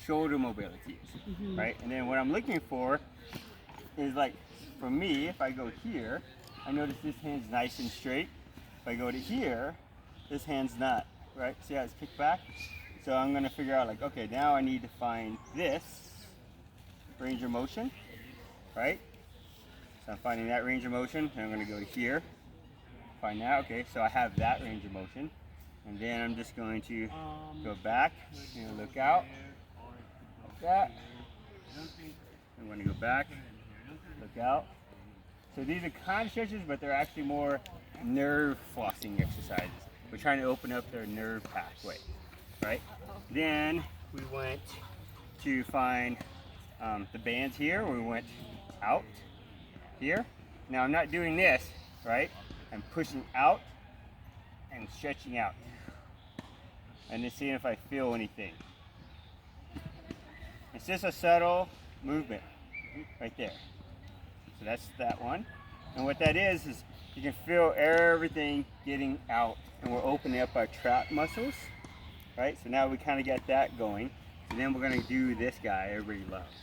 shoulder mobility is, right? And then what I'm looking for is like, for me, if I go here, I notice this hand's nice and straight. If I go to here, this hand's not, right? See how it's kicked back? So I'm gonna figure out like, okay, now I need to find this range of motion, right? So I'm finding that range of motion, and I'm gonna go to here, find that, okay, so I have that range of motion. And then I'm just going to go back, look out, like that. I'm going to go back, look out. So these are kind of stretches, but they're actually more nerve flossing exercises. We're trying to open up their nerve pathway, right? Then we went to find the bands here. We went out here. Now I'm not doing this, right? I'm pushing out and stretching out. And then seeing if I feel anything. It's just a subtle movement right there. So that's that one. And what that is you can feel everything getting out, and we're opening up our trap muscles, right? So now we kind of got that going. And then we're going to do this guy everybody loves.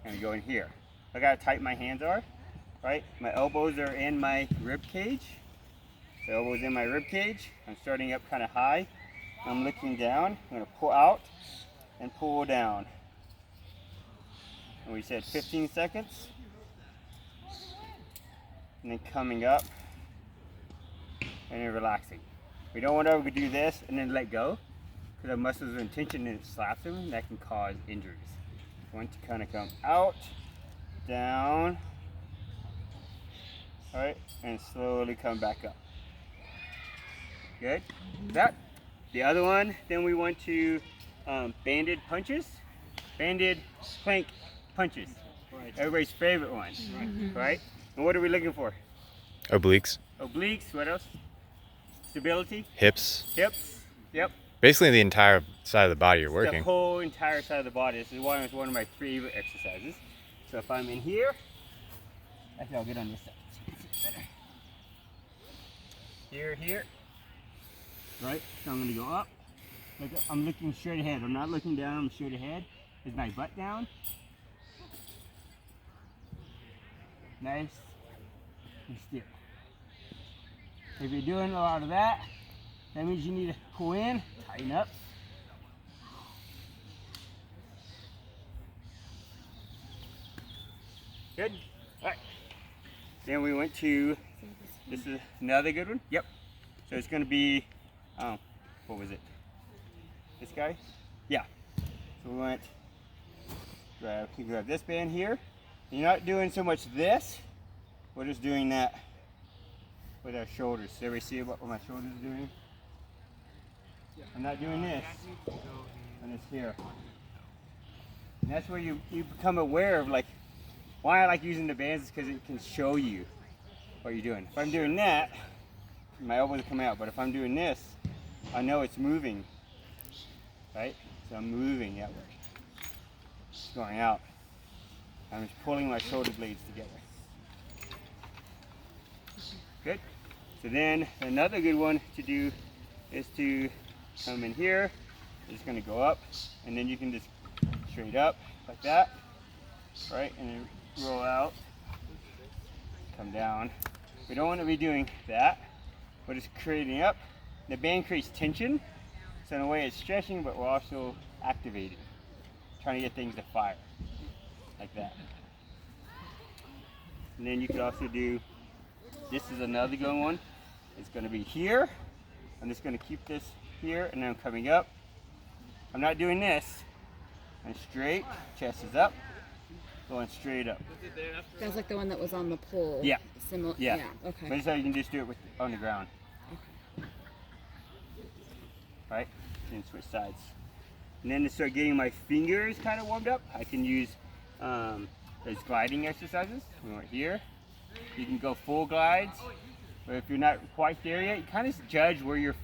I'm going to go in here. Look how tight my hands are, right? My elbows are in my rib cage. The elbows in my rib cage. I'm starting up kind of high. I'm looking down. I'm going to pull out and pull down. And we said 15 seconds. And then coming up and then relaxing. We don't want to ever do this and then let go, because our muscles are in tension and it slaps them, and that can cause injuries. We want to kind of come out, down, all right, and slowly come back up. Good? That. The other one, then we went to banded punches, banded plank punches. Everybody's favorite one, right? And what are we looking for? Obliques. Obliques, what else? Stability. Hips. Hips, yep. Basically the entire side of the body you're working. The whole entire side of the body. This is one of my favorite exercises. So if I'm in here, actually I'll get on this side. Here. Right, so I'm going to go up. Look up. I'm looking straight ahead. I'm not looking down, I'm straight ahead. Is my butt down? Nice and still. If you're doing a lot of that, that means you need to pull in, tighten up. Good? All right. Then we went to, this is another good one. Yep. So it's going to be, what was it? This guy? Yeah. So we went, you grab this band here. You're not doing so much this. We're just doing that with our shoulders. Does everybody see what my shoulders are doing? I'm not doing this. And it's here. And that's where you become aware of, like, why I like using the bands is because it can show you what you're doing. If I'm doing that, my elbows are coming out. But if I'm doing this, I know it's moving, right? So I'm moving that way. It's going out. I'm just pulling my shoulder blades together. Good. So then another good one to do is to come in here. It's going to go up, and then you can just straight up like that, right? And then roll out, come down. We don't want to be doing that. We're just creating up. The band creates tension, so in a way it's stretching, but we're also activating, trying to get things to fire, like that. And then you could also do, this is another good one. It's going to be here. I'm just going to keep this here, and then I'm coming up. I'm not doing this. I'm straight, chest is up, going straight up. That's like the one that was on the pole. Yeah. Similar. Yeah. Okay. But this is how you can just do it on the ground. Okay. Right? And switch sides. And then to start getting my fingers kind of warmed up, I can use those gliding exercises. We went here. You can go full glides. But if you're not quite there yet, you kind of judge where you're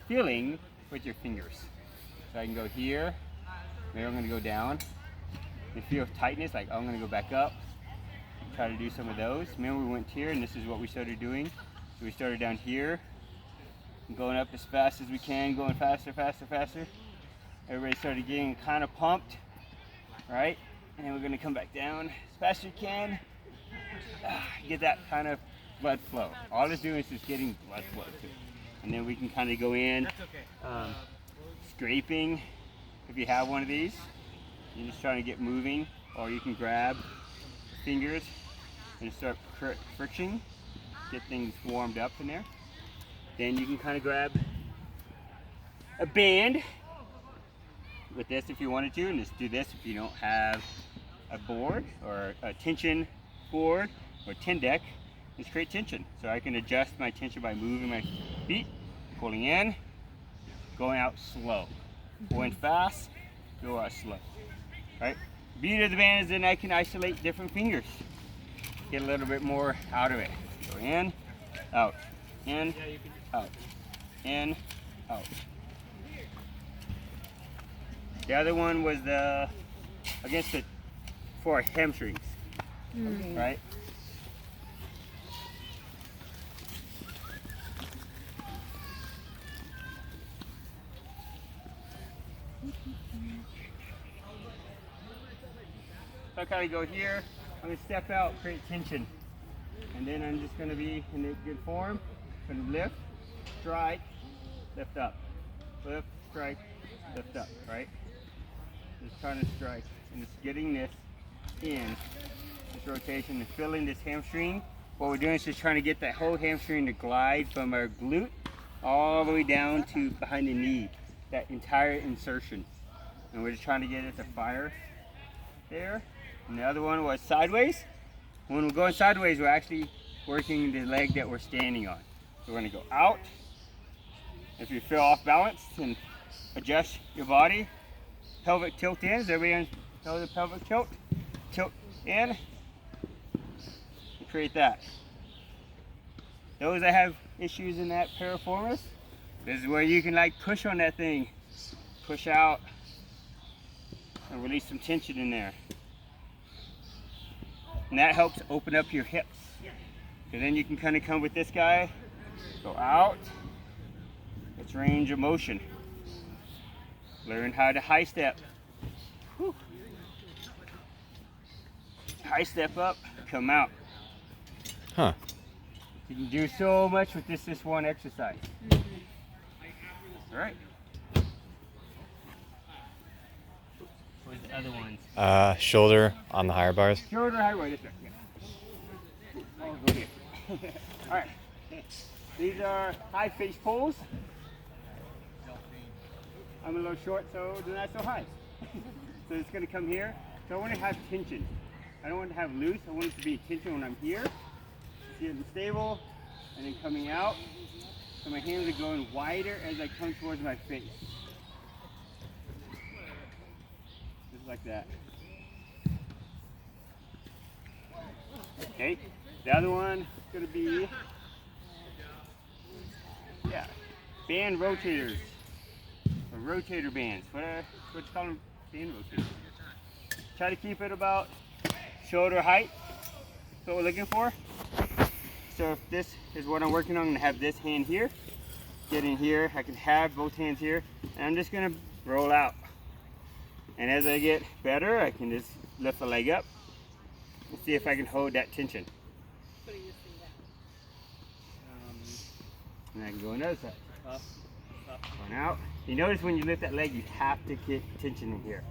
feeling with your fingers. So I can go here. Maybe I'm going to go down. You feel tightness, like, oh, I'm going to go back up. Try to do some of those. Remember, we went here, and this is what we started doing. So we started down here, and going up as fast as we can, going faster, faster, faster. Everybody started getting kind of pumped, right? And then we're gonna come back down as fast as you can. Get that kind of blood flow. All it's doing is just getting blood flow to it. And then we can kind of go in, scraping. If you have one of these, you're just trying to get moving, or you can grab fingers and start friction, get things warmed up in there. Then you can kind of grab a band with this if you wanted to, and just do this if you don't have a board or a tension board or Tendeck. Just create tension. So I can adjust my tension by moving my feet, pulling in, going out slow. Going fast, go out slow. Right? Beauty of the band is then I can isolate different fingers. Get a little bit more out of it. Go in, out, in, out, in, out. The other one was against the for our hamstrings, right? So I kind of go here. I'm gonna step out, create tension, and then I'm just gonna be in a good form. Gonna lift, strike, lift up, lift, strike, lift up, right? Just trying to strike and just getting this in, this rotation and filling this hamstring. What we're doing is just trying to get that whole hamstring to glide from our glute all the way down to behind the knee, that entire insertion. And we're just trying to get it to fire there. And the other one was sideways. When we're going sideways, we're actually working the leg that we're standing on. So we're gonna go out. If you feel off balance, then adjust your body. Pelvic tilt in. Does everybody know the pelvic tilt? Tilt in. And create that. Those that have issues in that piriformis, this is where you can like push on that thing. Push out and release some tension in there. And that helps open up your hips. And then you can kind of come with this guy, go out. It's range of motion. Learn how to high step. Whew. High step up, come out. Huh. You can do so much with this one exercise. All right. What's the other ones? Shoulder on the higher bars. Shoulder, high right, this way. Yeah. I'll go here. All right. These are high face pulls. I'm a little short, so they're not so high. So it's going to come here. So I want to have tension. I don't want to have loose. I want it to be tension when I'm here. See it stable, and then coming out. So my hands are going wider as I come towards my face. Just like that. Okay. The other one is going to be, band rotators. Or rotator bands. What you call them? Band rotators. Try to keep it about shoulder height. That's what we're looking for. So if this is what I'm working on, I'm going to have this hand here. Get in here. I can have both hands here. And I'm just going to roll out. And as I get better, I can just lift the leg up and see if I can hold that tension. And I can go another side. Going out. You notice when you lift that leg, you have to get tension in here,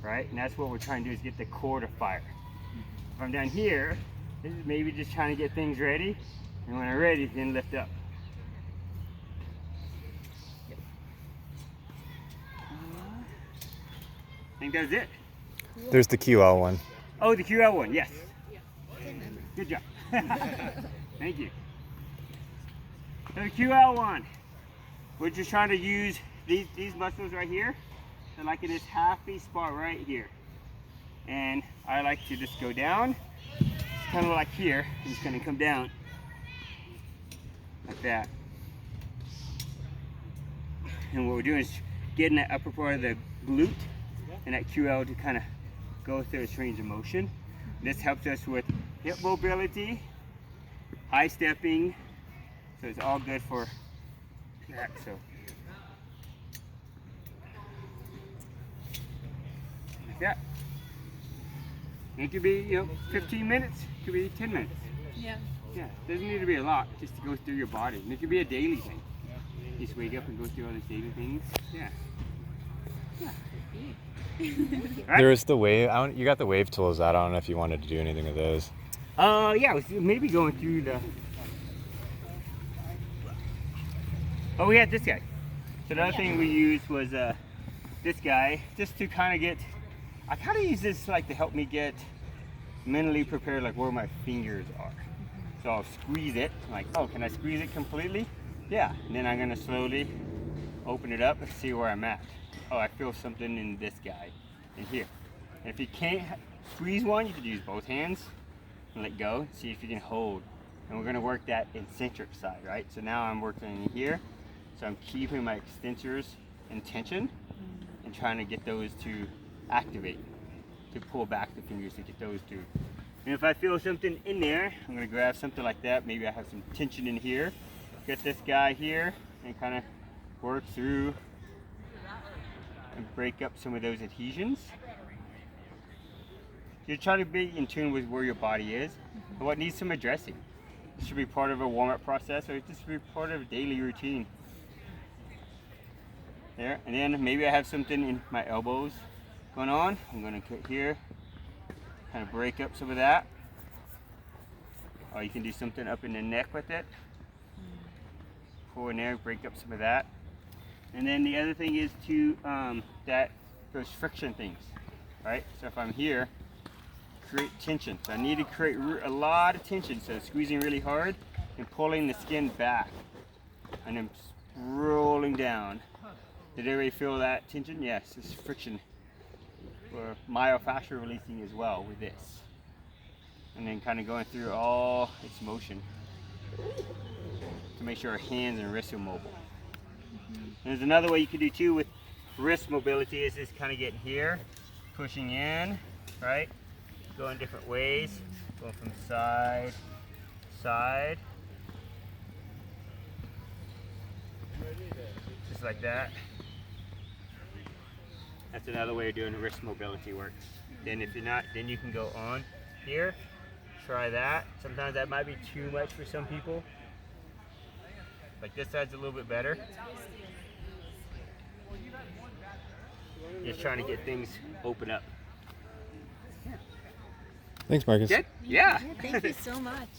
right? And that's what we're trying to do, is get the core to fire. If I'm down here, this is maybe just trying to get things ready, and when I'm ready, then lift up. I think that's it. There's the QL one. Oh, the QL one, yes. Good job. Thank you. So the QL one, we're just trying to use these muscles right here. They're like in this half-beat spot right here. And I like to just go down, kind of like here. I'm just going to come down like that. And what we're doing is getting that upper part of the glute and that QL to kind of go through its range of motion. This helps us with hip mobility, high stepping, so it's all good for that. So Yeah. It could be, 15 minutes. It could be 10 minutes. Yeah. Yeah. Doesn't need to be a lot just to go through your body. And it could be a daily thing. You just wake up and go through all these daily things. Yeah. Right? There was the wave. You got the wave tools out. I don't know if you wanted to do anything with those. Yeah, I was maybe going through the. Oh, we had this guy. So the other thing we used was this guy, just to kind of get. I kind of use this like to help me get mentally prepared, like where my fingers are. So I'll squeeze it. I'm like, oh, can I squeeze it completely? Yeah. And then I'm gonna slowly open it up and see where I'm at. Oh, I feel something in this guy, in here. And if you can't squeeze one, you can use both hands and let go. See if you can hold. And we're gonna work that eccentric side, right? So now I'm working in here. So I'm keeping my extensors in tension and trying to get those to activate, to pull back the fingers to get those to. And if I feel something in there, I'm gonna grab something like that. Maybe I have some tension in here. Get this guy here and kind of work through and break up some of those adhesions. You're trying to be in tune with where your body is and what needs some addressing. This should be part of a warm-up process, or it should be part of a daily routine. There, and then maybe I have something in my elbows going on. I'm gonna cut here, kind of break up some of that. Or you can do something up in the neck with it. Pull in there, break up some of that. And then the other thing is to those friction things, right? So if I'm here, create tension. So I need to create a lot of tension. So squeezing really hard and pulling the skin back, and then rolling down. Did everybody feel that tension? Yes, it's friction. Or myofascial releasing as well with this. And then kind of going through all its motion to make sure our hands and wrists are mobile. And there's another way you can do too with wrist mobility is just kind of getting here, pushing in, right? Going different ways, going from side to side. Just like that. That's another way of doing wrist mobility work. Then if you're not, then you can go on here, try that. Sometimes that might be too much for some people. Like this side's a little bit better. Just trying to get things open up. Thanks, Marcus. Good? Yeah. Thank you so much.